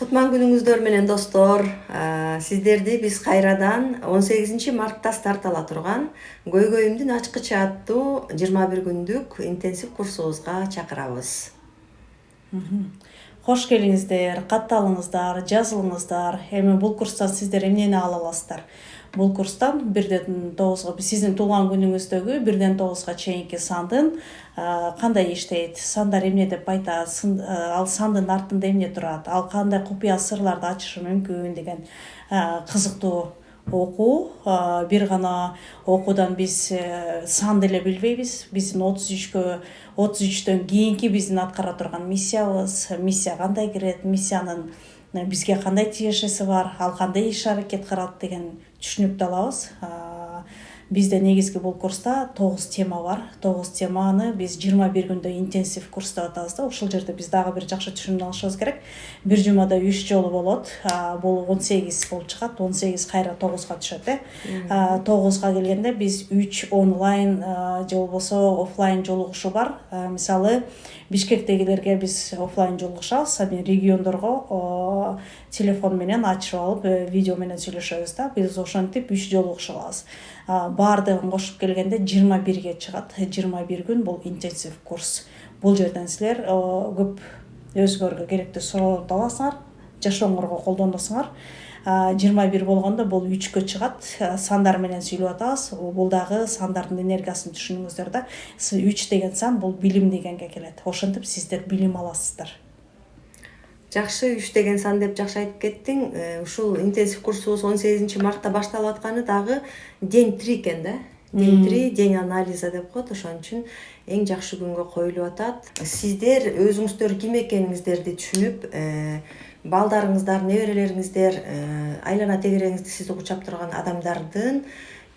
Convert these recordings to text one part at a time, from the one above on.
Кутман күнүңүздөр менен достор. Сиздерди биз кайрадан 18 мартта старт ала турган Көйгөйүмдүн ачкычы аттуу 21 күндүк интенсив курсубузга чакырабыз. Кош келиңиздер, катталыңыздар, жазылыңыздар. Эми бул курстан сиздер эмнени ала аласыздар? Бул курстан 1-9 сиздин туулган күнүңүздөгү 1-9 чейинки сандын кандай иштейт, сандар эмне деп айтат, ал сандын артында эмне турат, ал кандай купуя сырларды ачышы мүмкүн деген кызыктуу окуу. Бир гана окуудан биз санды эле билбейбиз. Биздин 33-төн кийинки биздин аткара турган миссиябыз, миссия кандай кирет, миссиянын бизге кандай тиешеси бар, ал кандай иш аракет кылат деген түшүнүктү алабыз. Бизде негизги бул курста 9 тема бар. 9 теманы биз 21 күндө интенсив курс деп атабыз да. Ушул жерде биз дагы бир жакшы түшүнүп алышыбыз керек. Бир жумада 3 жолу болот. Бул 18 болуп чыгат. 18 кайра 9га түшөт. 9га келгенде биз 3 онлайн же болбосо офлайн жолугушуу бар. Мисалы Бишкектегилерге биз офлайн жолугушабыз. Региондорго телефон менен ачып алып, видео менен сүйлөшөбүз да. Биз ошентип 3 жолугуша алабыз. Баардыгын кошуп келгенде 21ге чыгат. 21 күн бул интенсив курс. Бул жерден силер көп өзгөргө керектүү суроолорду аласыңар, жашооңорго колдоносуңар. 21 болгондо бул 3кө чыгат. Сандар менен сүйлөп атабыз. Бул дагы сандардын энергиясын түшүнүңүздөр да. 3 деген сан бул билим дегенге келет. Ошентип сиздер билим аласыздар. Жакшы, 3 деген сан деп жакшы айтып кеттиң. Ушул интенсив курсубуз 18 мартта башталып атканы дагы день 3 экен да. День 3, день анализа деп коет. Ошон үчүн эң жакшы күнгө коюлуп атат. Сиздер өзүңүздөр ким экениңиздерди түшүнүп, балдарыңыздар, неберелериңиздер, айлана тегереңизди сизди кучап турган адамдардын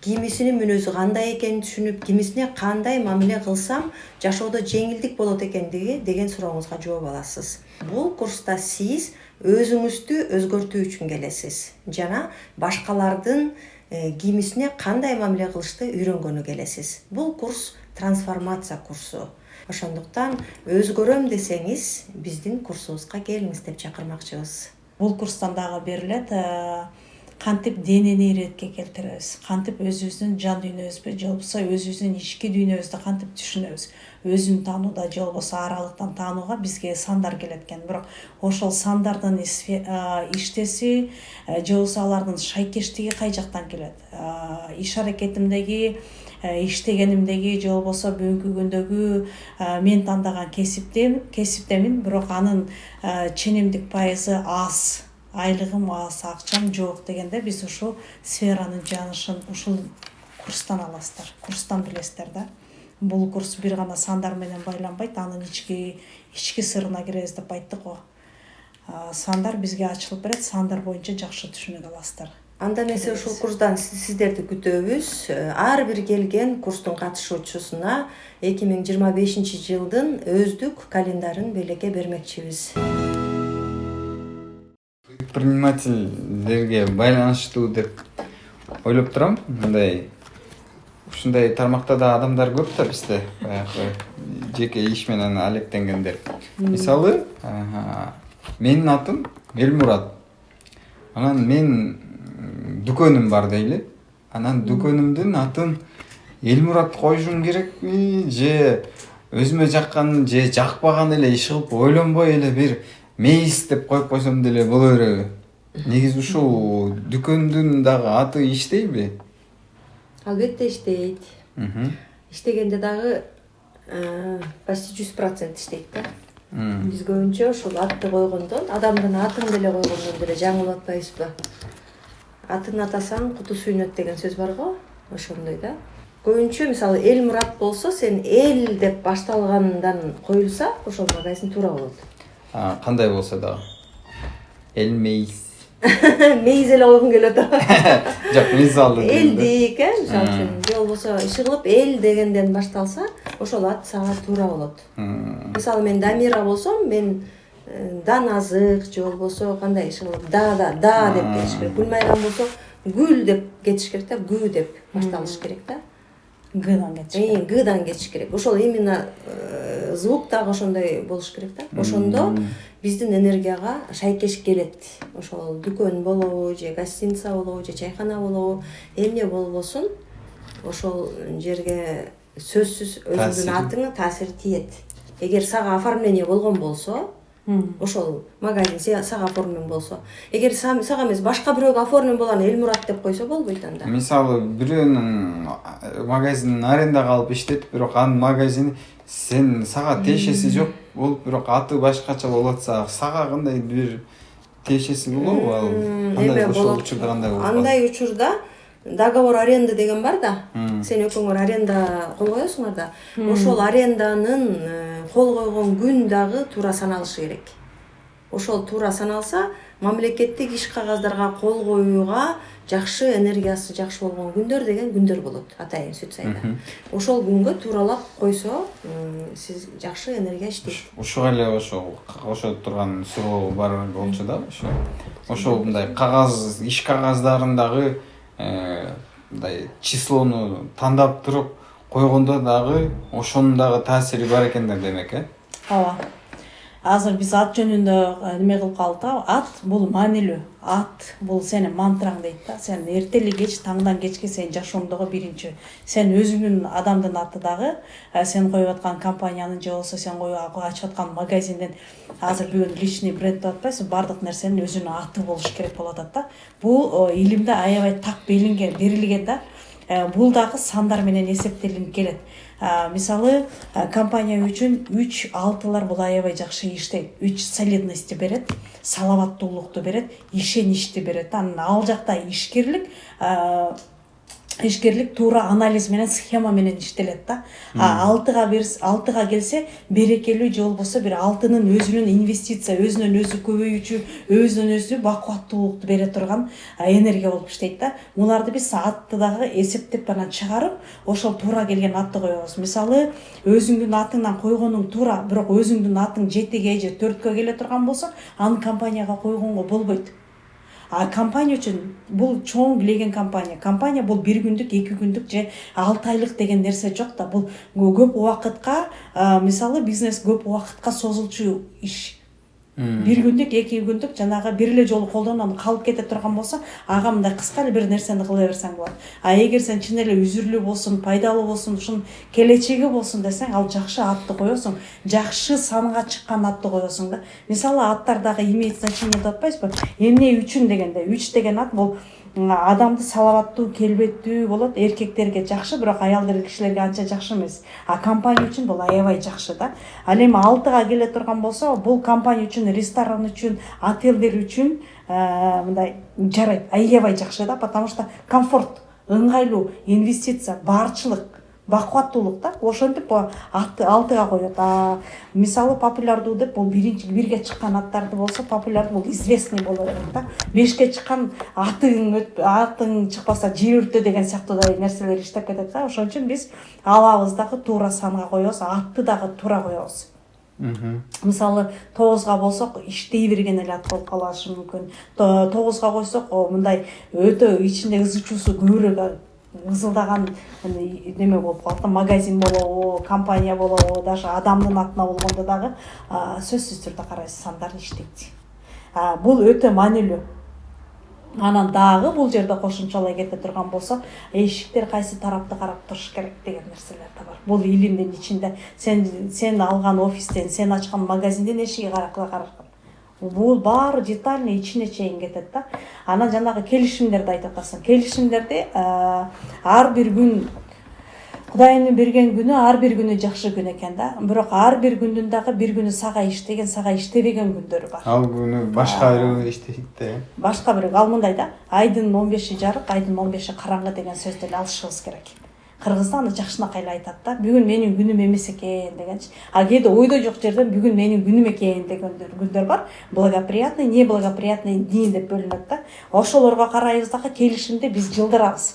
кимисинин мүнөзү кандай экенин түшүнүп, кимисине кандай мамиле кылсам жашоодо жеңилдик болот экендиги деген сурооңузга жооп аласыз. Бул курста сиз өзүңүздү өзгөртүү үчүн келесиз жана башкалардын кимисине кандай мамиле кылышты үйрөнгөнү келесиз. Бул курс трансформация курсу. Ошондуктан өзгөрөм десеңиз биздин курсубузга келиңиз деп чакырмакчыбыз. Бул курстан дагы берилет кантип денени иретке келтиребиз, кантип өзүбүздүн жан дүйнөбүздү же болбосо өзүбүздүн ички дүйнөбүздү кантип түшүнөбүз. Өзүн таанууда же болбосо аралыктан таанууга бизге сандар келет экен. Бирок ошол сандардын иштеси же болбосо алардын шайкештиги кай жактан келет? Иш аракетимдеги, иштегенимдеги же болбосо бүгүнкү күндөгү мен тандаган кесиптемин, бирок анын ченемдик пайызы аз. Айлыгым аз, акчам жок дегенде биз ушул сферанын жанышын ушул курстан аласыздар. Курстан билесиздер да. Бул курс бир гана сандар менен байланбайт, анын ички сырына киребиз деп айттык го. Сандар бизге ачылып берет, сандар боюнча жакшы түшүнүк аласыздар. Анда эмесе ушул курстан сиздерди күтөбүз. Ар бир келген курстун катышуучусуна 2025 жылдын өздүк календарын белекке бермекчибиз. Предпринимательдерге байланыштуу деп ойлоп турам. Ушундай тармакта да адамдар көп да бизде, баягы жеке иш менен алектенгендер. Мисалы, менин атым Элмурат. Анан мен дүкөнүм бар дейли. Анан дүкөнүмдүн атын Элмурат коюшум керекпи, же өзүмө жаккан же жакпаган эле иш кылып ойлонбой эле бир мейис деп коюп койсом деле боло береби? Негизи ушул дүкөндүн дагы аты иштейби? Албетте иштейт. Иштегенде дагы почти 100% иштейт да. Биз көбүнчө ушул атты койгондон, адамдын атын деле койгондон деле жаңылып атпайбызбы? Атын атасаң куту сүйнөт деген сөз бар го, ошондой да. Көбүнчө мисалы Элмурат болсо, сен эл деп башталгандан коюлса, ошол магазин туура болот. Кандай болсо дагы? Элмейс. Мейиз эле койгуң келет. Жок, мисалы. Элдик, мисалы үчүн, же болбосо иши кылып эл дегенден башталса, ошол ат сага туура болот. Мисалы мен Дамира болсом, мен Даназык же болбосо кандай иш кылып да деп кетиш керек. Гүлмайрам болсо гүл деп кетиш керек да, гү деп башталыш керек да. Гдан кетиш. Гдан кетиш керек. Ошол именно звук дагы ошондой болуш керек да. Ошондо биздин энергияга шайкеш келет. Ошол дүкөн болобу, же гостиница болобу, же чайкана болобу, эмне болбосун, ошол жерге сөзсүз өзүңдүн атыңа таасир тиет. Эгер сага оформление болгон болсо, ошол магазин сага оформлен болсо, эгер сага эмес башка бирөөгө оформлен болгон Элмурат деп койсо болбойт анда. Мисалы бирөөнүн магазинин арендага алып иштетип, бирок анын магазини сага тиешеси жок болуп, бирок аты башкача болуп атса, сага кандай бир тиешеси болобу ал? Кандай ошол учурда кандай болот? Андай учурда договор аренда деген бар да. Сен экөөңөр аренда кол коесуңар да. Ошол аренданын кол койгон күн дагы туура саналышы керек. Ошол туура саналса, мамлекеттик иш кагаздарга кол коюуга жакшы энергиясы жакшы болгон күндөр деген күндөр болот. Атайын сүт сайда. Ошол күнгө тууралап койсо, сиз жакшы энергия иштейт. Ушуга эле ошо турган суроо бар болчу да. Ошол мындай кагаз, иш кагаздарындагы мындай числону тандап туруп койгондо дагы ошонун дагы таасири бар экен да демек, Ооба. Азыр биз ат жөнүндө неме кылып калдык. Ат бул маанилүү. Ат бул сенин мантраң дейт да. Сен эртели кеч, таңдан кечке сен жашооңдогу биринчи. Сен өзүңдүн адамдын аты дагы, сен коюп аткан компаниянын же болбосо сен ачып аткан магазиндин азыр бүгүн личный бренд деп атпайсыз, бардык нерсенин өзүнүн аты болуш керек болуп атат да. Бул илимде аябай так берилген да. Бул дагы сандар менен эсептелип келет. Мисалы, компания үчүн 3-6 бул аябай жакшы иштейт. 3 солидности берет, салаваттуулукту берет, ишеничти берет. Анан ал жакта ишкерлик туура анализ менен, схема менен иштелет да. 6га келсе, берекелүү же болбосо бир 6нын өзүнүн инвестиция, өзүнөн өзү көбөйүүчү, өзүнөн өзү бакубаттуулукту бере турган энергия болуп иштейт да. Буларды биз атты дагы эсептеп анан чыгарып, ошол туура келген атты коебуз. Мисалы, өзүңдүн атыңдан койгонуң туура, бирок өзүңдүн атың 7ге же 4кө келе турган болсо, аны компанияга койгонго болбойт. Компания үчүн бул чоң билеген компания. Компания бул 1 күндүк, 2 күндүк же 6 айлык деген нерсе жок да. Бул көп убакытка, мисалы бизнес көп убакытка созулчу иш. 1 күндүк, 2 күндүк жанагы бир эле жолу колдонуп калып кете турган болсо, ага мындай кыска эле бир нерсени кыла берсең болот. Эгер сен чын эле үзүрлүү болсун, пайдалуу болсун, ушунун келечеги болсун десең, ал жакшы атты коесуң, жакшы санга чыккан атты коесуң да. Мисалы, аттардагы имеет значение деп атпайсызбы? Эмне үчүн дегенде, 3 деген ат бул адамды салаваттуу, келбеттүү болот, эркектерге жакшы, бирок аялдар кишилерге анча жакшы эмес. Компания үчүн бул аябай жакшы да. Ал эми 6га келе турган болсо, бул компания үчүн, ресторан үчүн, отелдер үчүн мындай жарайт, аябай жакшы да, потому что комфорт, ыңгайлуу, инвестиция, баарчылык, бакубаттуулук да. Ошентип атты 6га коет. Мисалы, популярдуу деп бул бирге чыккан аттарды болсо, популярдуу бул известный боло берет да. 5ке чыккан атың чыкпаса жер өртө деген сыяктуу нерселер иштеп кетет да. Ошон үчүн биз алабыз дагы туура санга коебуз, атты дагы туура коебуз. Мисалы, 9га болсок, иштей берген эле ат болуп калышы мүмкүн. 9га койсок, мындай өтө ичинде ызы чуусу көбүрөөк ызылдаган неме болуп калат. Магазин болобу, компания болобу, даже адамдын атына болгондо дагы сөзсүз түрдө карайсыз, сандар иштейт. Бул өтө маанилүү. Анан дагы бул жерде кошумчалай кете турган болсо, эшиктер кайсы тарапты карап туруш керек деген нерселер да бар. Бул илимдин ичинде сен алган офистен, сен ачкан магазиндин эшиги каракла. Бул баары детальный ичине чейин кетет да. Анан жанагы келишимдерди айтып атасың. Келишимдерди ар бир күн Кудайдын берген күнү ар бир күнү жакшы күн экен да. Бирок ар бир күндүн дагы бир күнү сага иштеген, сага иштебеген күндөрү бар. Ал күнү башка бирөө иштейт да. Башка бирөө ал мындай да. Айдын 15-и жарык, айдын 15-и караңгы деген сөздү алышыбыз керек. Кыргызда аны жакшынакай эле айтат да. Бүгүн менин күнүм эмес экен дегенчи. Кээде ойдо жок жерден бүгүн менин күнүм экен деген күндөр бар. Благоприятный, неблагоприятный дни деп бөлүнөт да. Ошолорго карайбыз дагы келишимди биз жылдырабыз.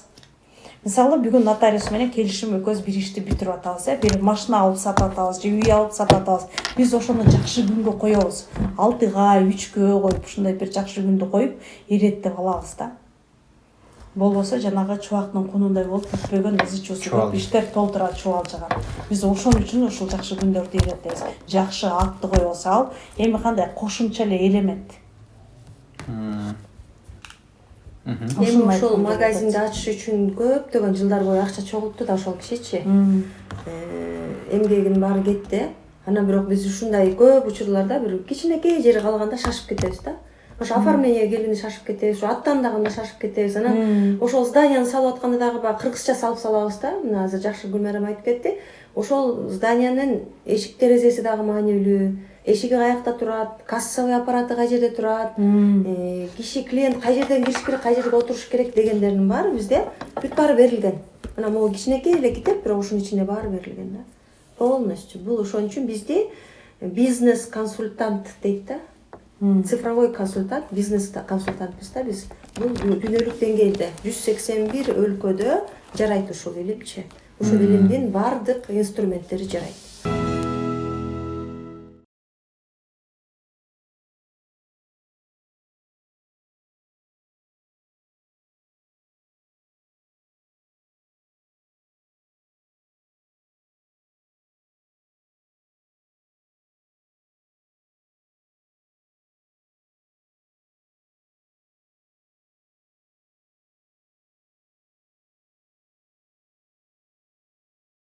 Мисалы, бүгүн нотариус менен келишим экөөбүз бир ишти бүтүрүп атабыз, бир машина алып сатып атабыз, же үй алып сатып атабыз. Биз ошону жакшы күнгө коебуз. 6га, 3кө коюп, ушундай бир жакшы күндү коюп, иреттеп алабыз да. болбосо жанагы чубактын кунундай болуп бүтпөгөн ызы чуусу көп Чубал. иштер толтурат, чубалжыгат. Биз ошон үчүн ушул жакшы күндөрдү иреттебиз. Жакшы атты кое сал, эми кандай кошумча эле элемент. Эми ошол магазинди ачыш үчүн көптөгөн жылдар бою акча чогултту да ошол кишичи. Эмгегинин баары кетти. Анан бирок биз ушундай көп учурларда бир кичинекей жери калганда шашып кетебиз да. Ошо оформление келгенде шашып кетебиз, ошо аттандаганда шашып кетебиз. Анан ошол зданияны салып атканда дагы баягы кыргызча салып салабыз да. Мына азыр жакшы Гүлмайрам айтып кетти. Ошол зданиянын эшик терезеси дагы маанилүү. Эшиги каякта турат, кассовый аппараты кай жерде турат, киши клиент кай жерден кириш керек, кай жерге отуруш керек дегендердин баары бизде бүт баары берилген. Мына могу кичинекей эле китеп, бирок ушунун ичинде баары берилген да. Полностью. Бул ошон үчүн бизде бизнес-консультант дейт да. Цифровой консультант, бизнес-консультантпыз да биз. Бул дүйнөлүк деңгээлде 181 өлкөдө жарайт ушул илимчи. Ушул илимдин баардык инструменттери жарайт.